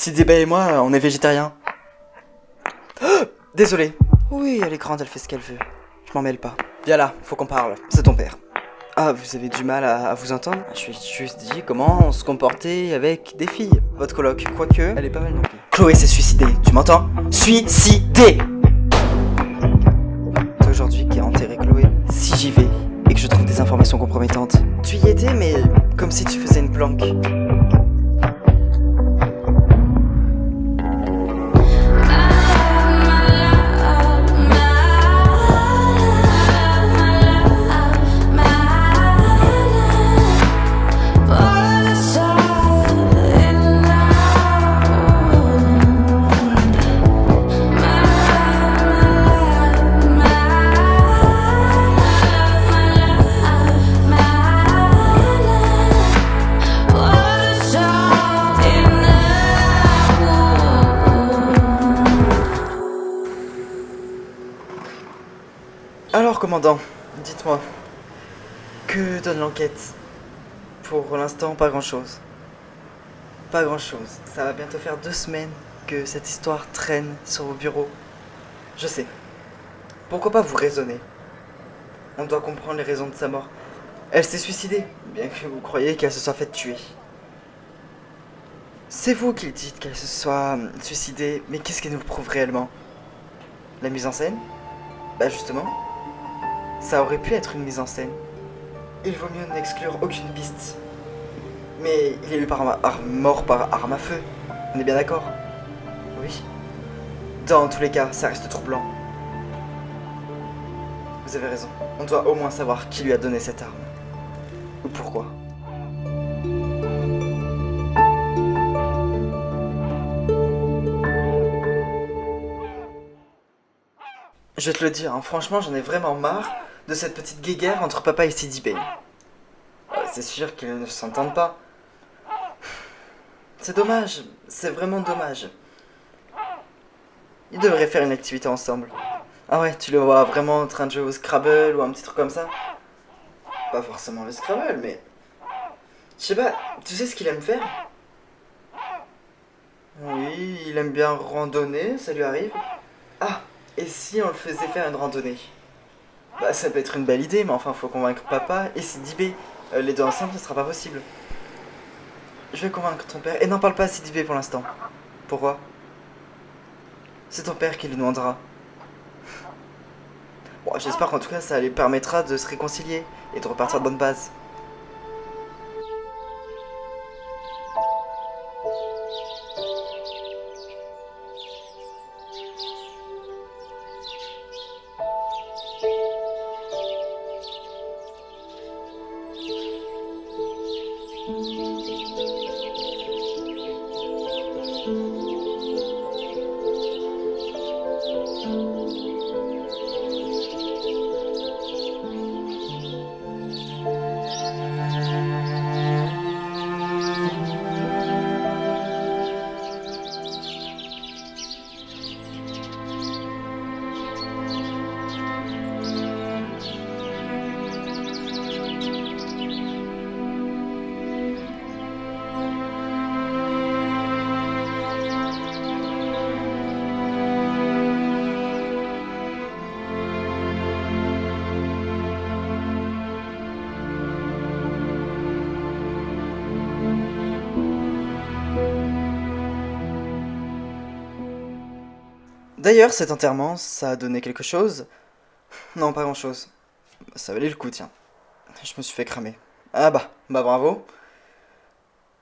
Sidibé et moi, on est végétariens. Désolé. Oui, elle est grande, elle fait ce qu'elle veut. Je m'en mêle pas. Viens là, faut qu'on parle. C'est ton père. Ah, vous avez du mal à vous entendre? Je lui ai juste dit comment se comporter avec des filles. Votre coloc, quoique, elle est pas mal non plus. Chloé s'est suicidée, tu m'entends? Suicidée! C'est aujourd'hui qui a enterré Chloé. Si j'y vais et que je trouve des informations compromettantes, tu y étais, mais comme si tu faisais une planque. Alors, commandant, dites-moi, que donne l'enquête? Pour l'instant, pas grand-chose. Pas grand-chose. Ça va bientôt faire 2 semaines que cette histoire traîne sur vos bureaux. Je sais. Pourquoi pas vous raisonner? On doit comprendre les raisons de sa mort. Elle s'est suicidée, bien que vous croyez qu'elle se soit faite tuer. C'est vous qui dites qu'elle se soit suicidée, mais qu'est-ce qui nous le prouve réellement? La mise en scène? Bah justement, ça aurait pu être une mise en scène. Il vaut mieux n'exclure aucune piste. Mais il est eu mort par arme à feu. On est bien d'accord? Oui. Dans tous les cas, ça reste troublant. Vous avez raison. On doit au moins savoir qui lui a donné cette arme. Ou pourquoi. Je vais te le dire, hein, franchement, j'en ai vraiment marre de cette petite guéguerre entre papa et Sidibé. C'est sûr qu'ils ne s'entendent pas. C'est dommage, c'est vraiment dommage. Ils devraient faire une activité ensemble. Ah ouais, tu le vois vraiment en train de jouer au Scrabble ou un petit truc comme ça? Pas forcément le Scrabble, mais... Je sais pas, tu sais ce qu'il aime faire? Oui, il aime bien randonner, ça lui arrive. Ah, et si on le faisait faire une randonnée? Bah ça peut être une belle idée, mais enfin faut convaincre papa et Sidibé. Les deux ensemble, ce sera pas possible. Je vais convaincre ton père. Et n'en parle pas à Sidibé pour l'instant. Pourquoi? C'est ton père qui lui demandera. Bon, j'espère qu'en tout cas ça lui permettra de se réconcilier et de repartir de bonne base. D'ailleurs, cet enterrement, ça a donné quelque chose? Non, pas grand chose. Ça valait le coup, tiens. Je me suis fait cramer. Ah bah bravo.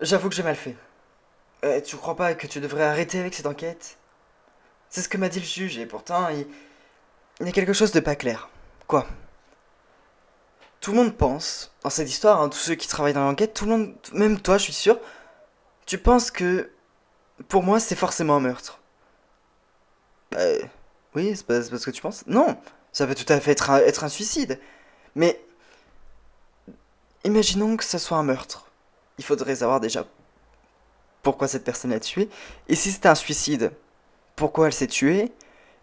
J'avoue que j'ai mal fait. Tu crois pas que tu devrais arrêter avec cette enquête? C'est ce que m'a dit le juge, et pourtant, il y a quelque chose de pas clair. Quoi? Tout le monde pense, dans cette histoire, hein, tous ceux qui travaillent dans l'enquête, tout le monde, même toi, je suis sûr, tu penses que, pour moi, c'est forcément un meurtre. Bah, oui, c'est pas ce que tu penses. Non, ça peut tout à fait être un suicide. Mais, imaginons que ça soit un meurtre. Il faudrait savoir déjà pourquoi cette personne l'a tué. Et si c'était un suicide, pourquoi elle s'est tuée?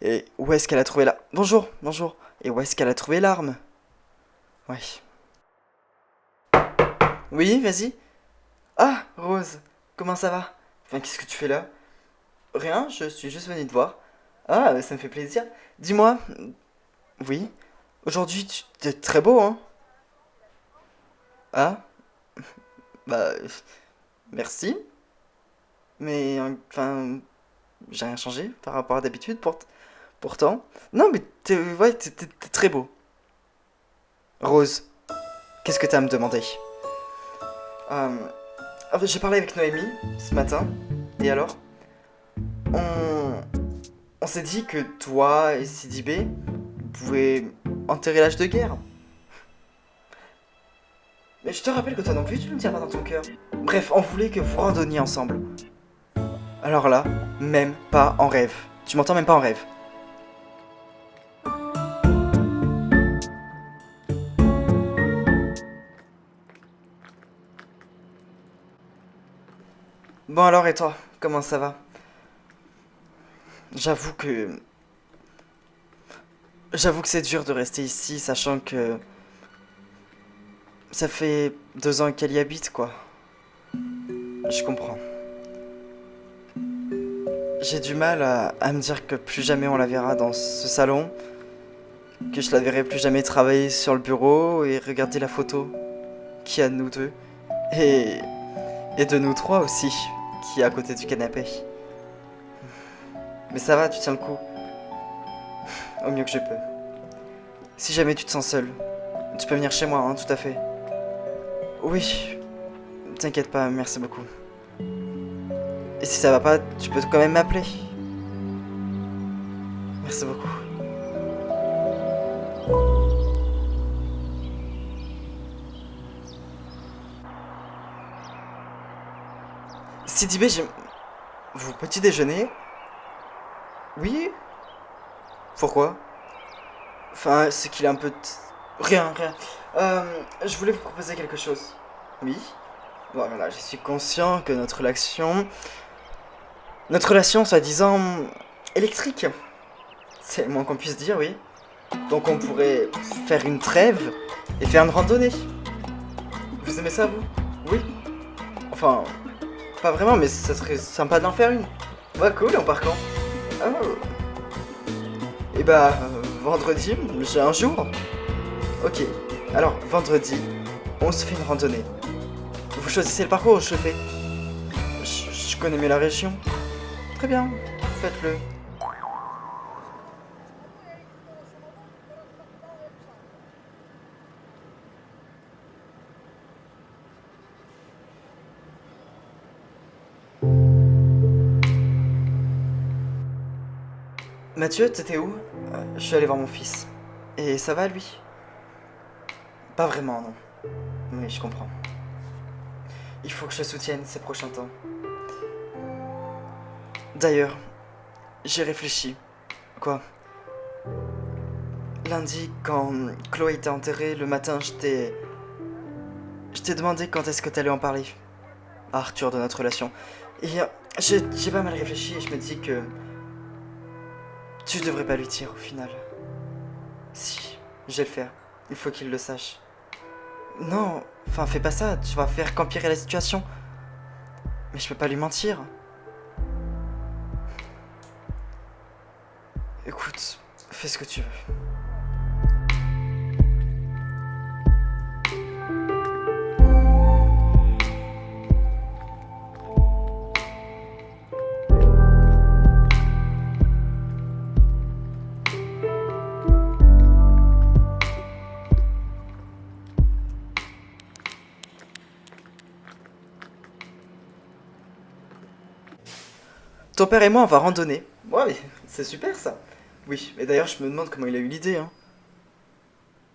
Et où est-ce qu'elle a trouvé la... Bonjour, bonjour. Et où est-ce qu'elle a trouvé l'arme? Ouais. Oui, vas-y. Ah, Rose, comment ça va? Enfin, qu'est-ce que tu fais là? Rien, je suis juste venu te voir. Ah, ça me fait plaisir. Dis-moi. Oui. Aujourd'hui, tu t'es très beau, hein? Ah, bah, merci. Mais, enfin, j'ai rien changé par rapport à d'habitude, pourtant. Non, mais ouais, t'es très beau. Rose, qu'est-ce que t'as à me demander? Euh, En fait, j'ai parlé avec Noémie ce matin. Et alors? On, on s'est dit que toi et Sidibé, vous pouvez enterrer l'âge de guerre. Mais je te rappelle que toi non plus, tu ne me tiens pas dans ton cœur. Bref, on voulait que vous randonniez ensemble. Alors là, même pas en rêve. Tu m'entends, même pas en rêve. Bon alors, et toi, comment ça va? J'avoue que... J'avoue que c'est dur de rester ici, sachant que... Ça fait 2 ans qu'elle y habite, quoi. Je comprends. J'ai du mal à me dire que plus jamais on la verra dans ce salon, que je la verrai plus jamais travailler sur le bureau et regarder la photo qu'il y a de nous deux. Et, et de nous trois aussi, qui est à côté du canapé. Mais ça va, tu tiens le coup, au mieux que je peux. Si jamais tu te sens seul, tu peux venir chez moi, hein, tout à fait. Oui, t'inquiète pas, merci beaucoup. Et si ça va pas, tu peux quand même m'appeler. Merci beaucoup. Sidibé, vous petit déjeuner? Oui? Pourquoi? Enfin, c'est qu'il est un peu... Rien, rien. Je voulais vous proposer quelque chose. Oui? Bon, voilà, je suis conscient que notre relation... Notre relation, soi-disant... électrique. C'est le moins qu'on puisse dire, oui. Donc on pourrait faire une trêve et faire une randonnée. Vous aimez ça, vous? Oui? Enfin, pas vraiment, mais ça serait sympa d'en faire une. Ouais, cool, on part quand? Oh. Et bah, vendredi, j'ai un jour. Ok, alors vendredi, on se fait une randonnée. Vous choisissez le parcours, je le fais. Je connais mieux la région. Très bien, faites-le. Mathieu, t'étais où? Je suis allé voir mon fils. Et ça va, lui? Pas vraiment, non. Oui, je comprends. Il faut que je le soutienne ces prochains temps. D'ailleurs, j'ai réfléchi. Quoi? Lundi, quand Chloé était enterrée, le matin, Je t'ai demandé quand est-ce que t'allais en parler. À Arthur, de notre relation. Et j'ai pas mal réfléchi et je me dis que... Tu devrais pas lui dire au final. Si, je vais le faire. Il faut qu'il le sache. Non, enfin fais pas ça, tu vas faire qu'empirer la situation. Mais je peux pas lui mentir. Écoute, fais ce que tu veux. Ton père et moi, on va randonner. Ouais, mais c'est super ça. Oui, et d'ailleurs, je me demande comment il a eu l'idée, hein.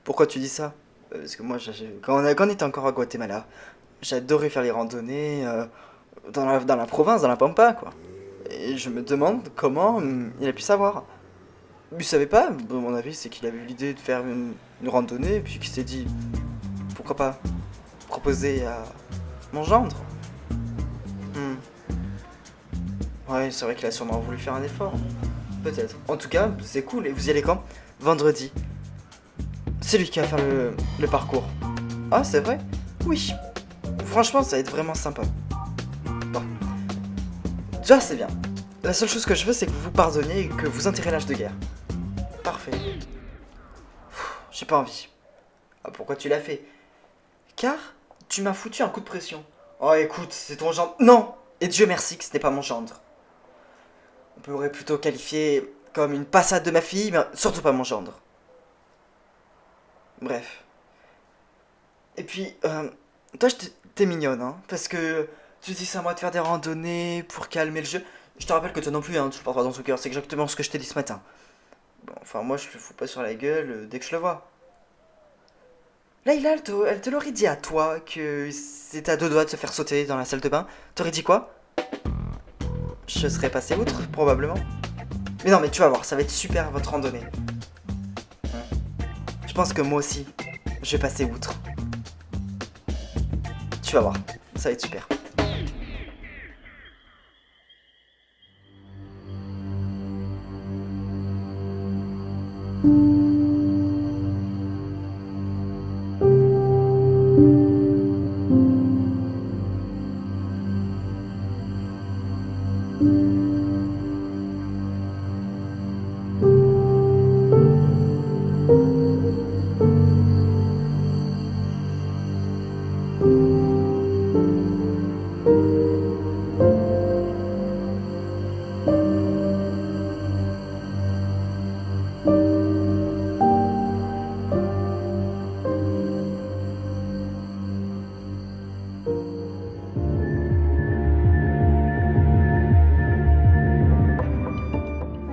Pourquoi tu dis ça? Parce que moi, quand on était encore à Guatemala, j'adorais faire les randonnées dans la province, dans la pampa, quoi. Et je me demande comment il a pu savoir. Il savait pas, à mon avis, c'est qu'il avait eu l'idée de faire une randonnée, puis qu'il s'est dit, pourquoi pas proposer à mon gendre. Hmm. Ouais, c'est vrai qu'il a sûrement voulu faire un effort. Peut-être. En tout cas, c'est cool. Et vous y allez quand? Vendredi. C'est lui qui va faire le parcours. Ah, c'est vrai? Oui. Franchement, ça va être vraiment sympa. Bon. Déjà, c'est bien. La seule chose que je veux, c'est que vous vous pardonniez et que vous enterrez l'âge de guerre. Parfait. J'ai pas envie. Ah, pourquoi tu l'as fait? Car tu m'as foutu un coup de pression. Oh, écoute, c'est ton gendre. Non! Et Dieu merci que ce n'est pas mon gendre. On pourrait plutôt qualifier comme une passade de ma fille, mais surtout pas mon gendre. Bref. Et puis, toi, t'es mignonne, hein, parce que tu dis c'est à moi de faire des randonnées pour calmer le jeu. Je te rappelle que toi non plus, hein, tu le portes pas dans ton cœur, c'est exactement ce que je t'ai dit ce matin. Bon, enfin, moi, je le fous pas sur la gueule dès que je le vois. Layla, elle te l'aurait dit à toi que c'était à deux doigts de se faire sauter dans la salle de bain. T'aurais dit quoi? Je serais passé outre, probablement. Mais non, mais tu vas voir, ça va être super votre randonnée. Je pense que moi aussi, je vais passer outre. Tu vas voir, ça va être super.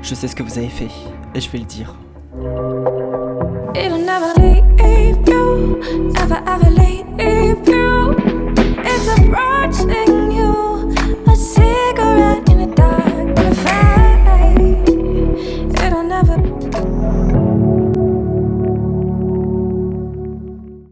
Je sais ce que vous avez fait, et je vais le dire. It'll never leave you, never ever leave you. It's a